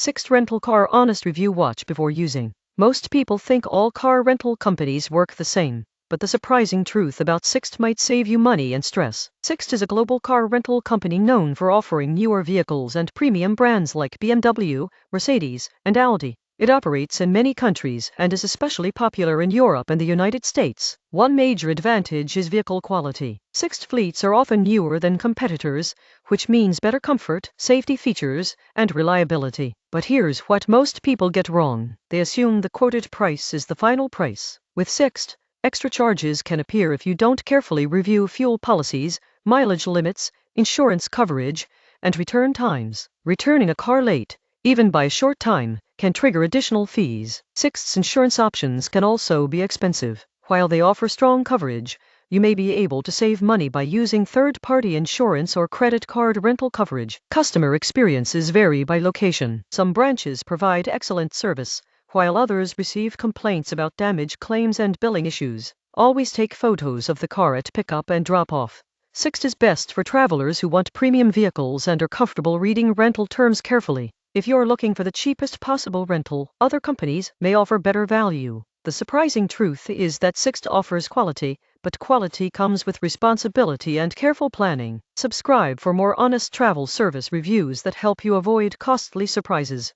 Sixt rental car honest review. Watch before using. Most people think all car rental companies work the same, but the surprising truth about Sixt might save you money and stress. Sixt is a global car rental company known for offering newer vehicles and premium brands like BMW, Mercedes, and Audi. It operates in many countries and is especially popular in Europe and the United States. One major advantage is vehicle quality. Sixt fleets are often newer than competitors, which means better comfort, safety features, and reliability. But here's what most people get wrong. They assume the quoted price is the final price. With Sixt, extra charges can appear if you don't carefully review fuel policies, mileage limits, insurance coverage, and return times. Returning a car late, even by a short time, can trigger additional fees. Sixt's insurance options can also be expensive. While they offer strong coverage, you may be able to save money by using third-party insurance or credit card rental coverage. Customer experiences vary by location. Some branches provide excellent service, while others receive complaints about damage claims and billing issues. Always take photos of the car at pickup and drop-off. Sixt is best for travelers who want premium vehicles and are comfortable reading rental terms carefully. If you're looking for the cheapest possible rental, other companies may offer better value. The surprising truth is that Sixt offers quality, but quality comes with responsibility and careful planning. Subscribe for more honest travel service reviews that help you avoid costly surprises.